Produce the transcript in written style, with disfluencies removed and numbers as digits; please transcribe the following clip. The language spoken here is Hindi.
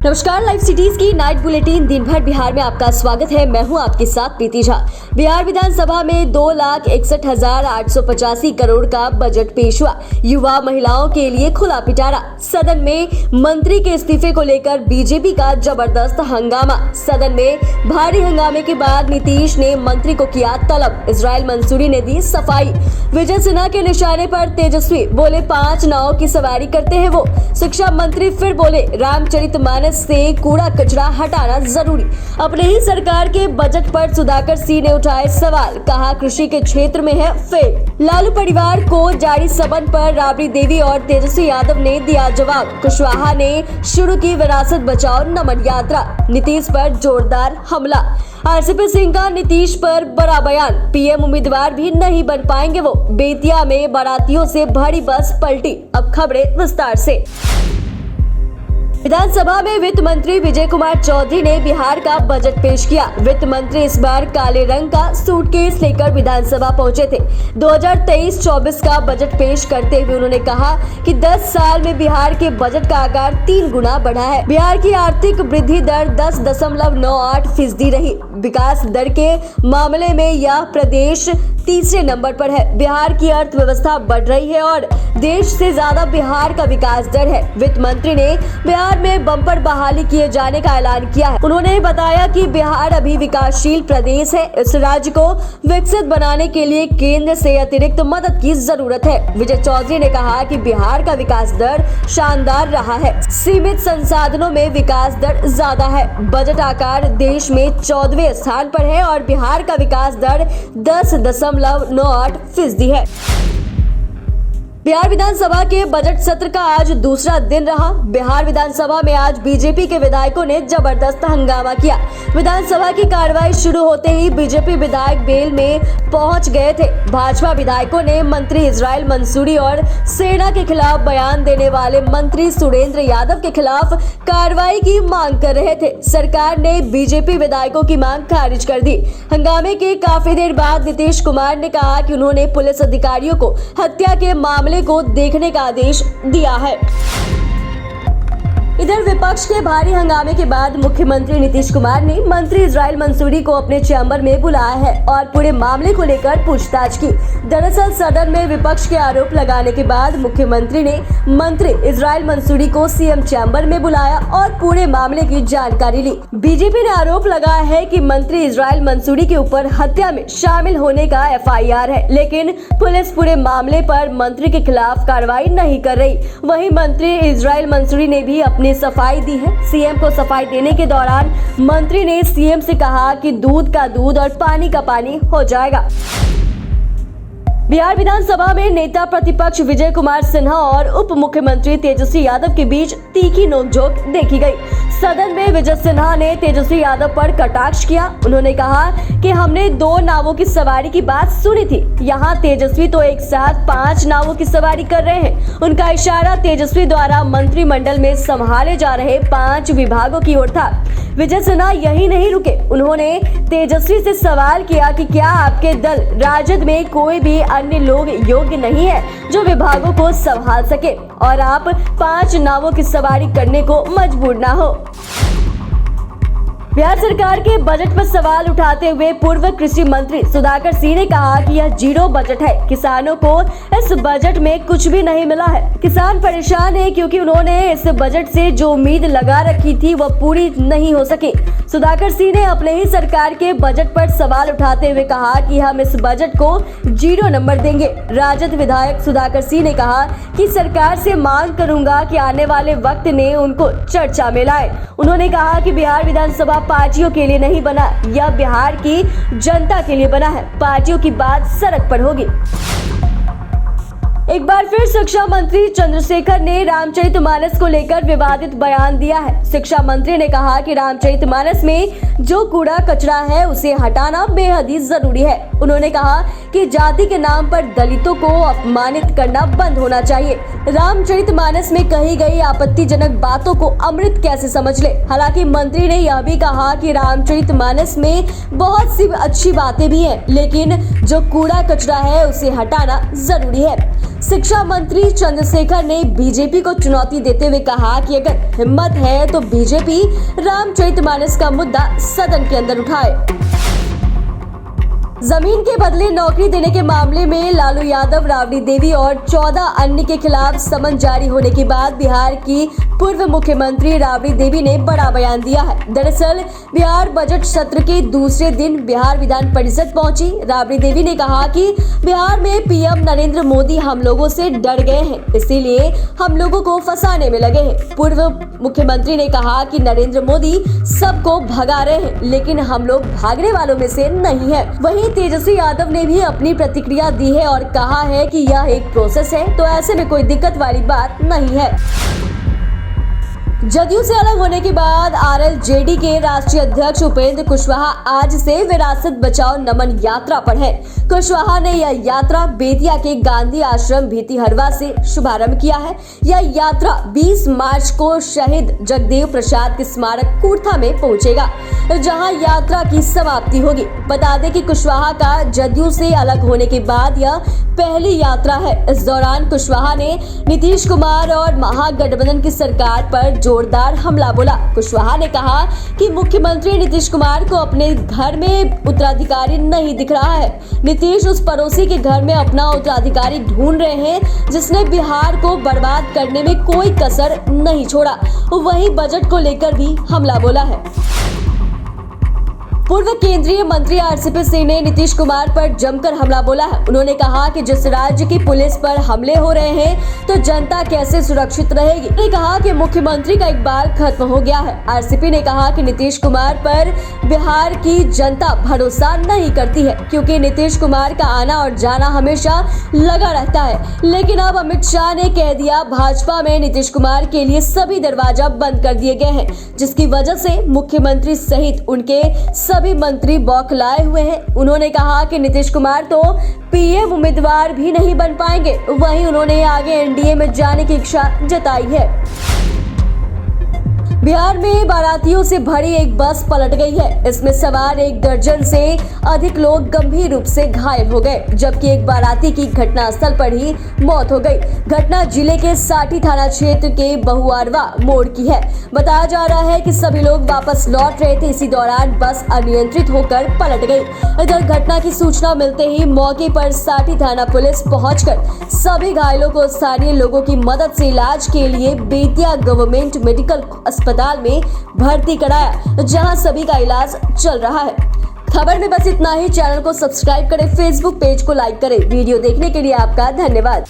नमस्कार, लाइव सिटीज की नाइट बुलेटिन दिन भर बिहार में आपका स्वागत है। मैं हूं आपके साथ प्रीति झा। बिहार विधानसभा में 2,61,885 करोड़ का बजट पेश हुआ। युवा महिलाओं के लिए खुला पिटारा। सदन में मंत्री के इस्तीफे को लेकर बीजेपी का जबरदस्त हंगामा। सदन में भारी हंगामे के बाद नीतीश ने मंत्री को किया तलब। इजराइल मंसूरी ने दी सफाई। विजय सिन्हा के निशाने पर तेजस्वी बोले 5 नाव की सवारी करते हैं वो। शिक्षा मंत्री फिर बोले रामचरितमानस से कूड़ा कचरा हटाना जरूरी। अपने ही सरकार के बजट पर सुधाकर सिंह ने उठाए सवाल। कहा कृषि के क्षेत्र में है फेल। लालू परिवार को जारी समन पर राबड़ी देवी और तेजस्वी यादव ने दिया जवाब। कुशवाहा ने शुरू की विरासत बचाओ नमन यात्रा। नीतीश पर जोरदार हमला। आरसीपी सिंह का नीतीश पर बड़ा बयान। पीएम उम्मीदवार भी नहीं बन पाएंगे वो। बेतिया में बारातियों से भरी बस पलटी। अब खबरें विस्तार से। विधानसभा में वित्त मंत्री विजय कुमार चौधरी ने बिहार का बजट पेश किया। वित्त मंत्री इस बार काले रंग का सूटकेस लेकर विधानसभा पहुंचे थे। 2023-24 का बजट पेश करते हुए उन्होंने कहा कि 10 साल में बिहार के बजट का आकार 3 गुना बढ़ा है। बिहार की आर्थिक वृद्धि दर 10.98% रही। विकास दर के मामले में यह प्रदेश तीसरे नंबर पर है। बिहार की अर्थव्यवस्था बढ़ रही है और देश से ज्यादा बिहार का विकास दर है। वित्त मंत्री ने बिहार में बम्पर बहाली किए जाने का ऐलान किया है। उन्होंने बताया कि बिहार अभी विकासशील प्रदेश है। इस राज्य को विकसित बनाने के लिए केंद्र से अतिरिक्त मदद की जरूरत है। विजय चौधरी ने कहा कि बिहार का विकास दर शानदार रहा है। सीमित संसाधनों में विकास दर ज्यादा है। बजट आकार देश में 14वें स्थान पर है और बिहार का विकास दर 10.98% है। बिहार विधानसभा के बजट सत्र का आज दूसरा दिन रहा। बिहार विधानसभा में आज बीजेपी के विधायकों ने जबरदस्त हंगामा किया। विधानसभा की कार्रवाई शुरू होते ही बीजेपी विधायक बेल में पहुंच गए थे। भाजपा विधायकों ने मंत्री इजराइल मंसूरी और सेना के खिलाफ बयान देने वाले मंत्री सुरेंद्र यादव के खिलाफ कार्रवाई की मांग कर रहे थे। सरकार ने बीजेपी विधायकों की मांग खारिज कर दी। हंगामे के काफी देर बाद नीतीश कुमार ने कहा कि उन्होंने पुलिस अधिकारियों को हत्या के मामले को देखने का आदेश दिया है। इधर विपक्ष के भारी हंगामे के बाद मुख्यमंत्री नीतीश कुमार ने मंत्री इजराइल मंसूरी को अपने चैम्बर में बुलाया है और पूरे मामले को लेकर पूछताछ की। दरअसल सदन में विपक्ष के आरोप लगाने के बाद मुख्यमंत्री ने मंत्री इजराइल मंसूरी को सीएम चैम्बर में बुलाया और पूरे मामले की जानकारी ली। बीजेपी ने आरोप लगाया है कि मंत्री इजराइल मंसूरी के ऊपर हत्या में शामिल होने का एफआईआर है, लेकिन पुलिस पूरे मामले पर मंत्री के खिलाफ कार्रवाई नहीं कर रही। वहीं मंत्री इजराइल मंसूरी ने भी अपनी सफाई दी है। सीएम को सफाई देने के दौरान मंत्री ने सीएम से कहा कि दूध का दूध और पानी का पानी हो जाएगा। बिहार विधानसभा में नेता प्रतिपक्ष विजय कुमार सिन्हा और उप मुख्यमंत्री तेजस्वी यादव के बीच तीखी नोकझोंक देखी गई। सदन में विजय सिन्हा ने तेजस्वी यादव पर कटाक्ष किया। उन्होंने कहा कि हमने 2 नावों की सवारी की बात सुनी थी। यहाँ तेजस्वी तो एक साथ 5 नावों की सवारी कर रहे हैं। उनका इशारा तेजस्वी द्वारा मंत्रिमंडल में संभाले जा रहे 5 विभागों की ओर था। विजय सिन्हा यही नहीं रुके। उन्होंने तेजस्वी से सवाल किया कि क्या आपके दल राजद में कोई भी अन्य लोग योग्य नहीं है जो विभागों को संभाल सके और आप 5 नावों की सवारी करने को मजबूर ना हो। बिहार सरकार के बजट पर सवाल उठाते हुए पूर्व कृषि मंत्री सुधाकर सिंह ने कहा कि यह जीरो बजट है। किसानों को इस बजट में कुछ भी नहीं मिला है। किसान परेशान है क्योंकि उन्होंने इस बजट से जो उम्मीद लगा रखी थी वह पूरी नहीं हो सकी। सुधाकर सिंह ने अपने ही सरकार के बजट पर सवाल उठाते हुए कहा कि हम इस बजट को 0 नंबर देंगे। राजद विधायक सुधाकर सिंह ने कहा कि सरकार से मांग करूंगा कि आने वाले वक्त ने उनको चर्चा में लाए। उन्होंने कहा कि बिहार विधानसभा पार्टियों के लिए नहीं बना, यह बिहार की जनता के लिए बना है। पार्टियों की बात सड़क पर होगी। एक बार फिर शिक्षा मंत्री चंद्रशेखर ने रामचरितमानस को लेकर विवादित बयान दिया है। शिक्षा मंत्री ने कहा कि रामचरितमानस में जो कूड़ा कचरा है उसे हटाना बेहद ही जरूरी है। उन्होंने कहा कि जाति के नाम पर दलितों को अपमानित करना बंद होना चाहिए। रामचरितमानस में कही गई आपत्तिजनक बातों को अमृत कैसे समझ ले। हालांकि मंत्री ने यह भी कहा कि रामचरितमानस में बहुत सी अच्छी बातें भी हैं, लेकिन जो कूड़ा कचरा है उसे हटाना जरूरी है। शिक्षा मंत्री चंद्रशेखर ने बीजेपी को चुनौती देते हुए कहा कि अगर हिम्मत है तो बीजेपी रामचरितमानस का मुद्दा सदन के अंदर उठाए। जमीन के बदले नौकरी देने के मामले में लालू यादव, राबड़ी देवी और 14 अन्य के खिलाफ समन जारी होने के बाद बिहार की पूर्व मुख्यमंत्री राबड़ी देवी ने बड़ा बयान दिया है। दरअसल बिहार बजट सत्र के दूसरे दिन बिहार विधान परिषद पहुंची राबड़ी देवी ने कहा कि बिहार में पीएम नरेंद्र मोदी हम लोगों से डर गए हैं, इसीलिए हम लोगों को फंसाने में लगे हैं। पूर्व मुख्यमंत्री ने कहा कि नरेंद्र मोदी सबको भगा रहे हैं, लेकिन हम लोग भागने वालों में से नहीं है। वहीं तेजस्वी यादव ने भी अपनी प्रतिक्रिया दी है और कहा है कि यह एक प्रोसेस है, तो ऐसे में कोई दिक्कत वाली बात नहीं है। जदयू से अलग होने के बाद आरएलजेडी के राष्ट्रीय अध्यक्ष उपेंद्र कुशवाहा आज से विरासत बचाओ नमन यात्रा पर है। कुशवाहा ने यह यात्रा बेतिया के गांधी आश्रम भितिहरवा से शुभारंभ किया है। यह यात्रा 20 मार्च को शहीद जगदेव प्रसाद के स्मारक कुर्था में पहुंचेगा, जहां यात्रा की समाप्ति होगी। बता दें कि कुशवाहा का जदयू से अलग होने के बाद यह पहली यात्रा है। इस दौरान कुशवाहा ने नीतीश कुमार और महागठबंधन की सरकार पर जोरदार हमला बोला। कुशवाहा ने कहा कि मुख्यमंत्री नीतीश कुमार को अपने घर में उत्तराधिकारी नहीं दिख रहा है। नीतीश उस पड़ोसी के घर में अपना उत्तराधिकारी ढूंढ रहे हैं जिसने बिहार को बर्बाद करने में कोई कसर नहीं छोड़ा। वहीं बजट को लेकर भी हमला बोला है। पूर्व केंद्रीय मंत्री आरसीपी सिंह ने नीतीश कुमार पर जमकर हमला बोला है। उन्होंने कहा कि जिस राज्य की पुलिस पर हमले हो रहे हैं तो जनता कैसे सुरक्षित रहेगी। उन्होंने कहा कि मुख्यमंत्री का इकबाल खत्म हो गया है। आरसीपी ने कहा कि नीतीश कुमार पर बिहार की जनता भरोसा नहीं करती है, क्योंकि नीतीश कुमार का आना और जाना हमेशा लगा रहता है। लेकिन अब अमित शाह ने कह दिया भाजपा में नीतीश कुमार के लिए सभी दरवाजा बंद कर दिए गए हैं, जिसकी वजह से मुख्यमंत्री सहित उनके सभी मंत्री बौखलाए हुए हैं। उन्होंने कहा कि नीतीश कुमार तो पीएम उम्मीदवार भी नहीं बन पाएंगे। वहीं उन्होंने आगे एनडीए में जाने की इच्छा जताई है। बिहार में बारातियों से भरी एक बस पलट गई है। इसमें सवार 1 दर्जन से अधिक लोग गंभीर रूप से घायल हो गए, जबकि एक बाराती की घटनास्थल पर ही मौत हो गई। घटना जिले के साठी थाना क्षेत्र के बहुआरवा मोड़ की है। बताया जा रहा है कि सभी लोग वापस लौट रहे थे। इसी दौरान बस अनियंत्रित होकर पलट गई। इधर घटना की सूचना मिलते ही मौके पर साठी थाना पुलिस पहुंचकर सभी घायलों को स्थानीय लोगों की मदद से इलाज के लिए बेतिया गवर्नमेंट मेडिकल अस्पताल में भर्ती कराया, जहां सभी का इलाज चल रहा है। खबर में बस इतना ही। चैनल को सब्सक्राइब करें, फेसबुक पेज को लाइक करें। वीडियो देखने के लिए आपका धन्यवाद।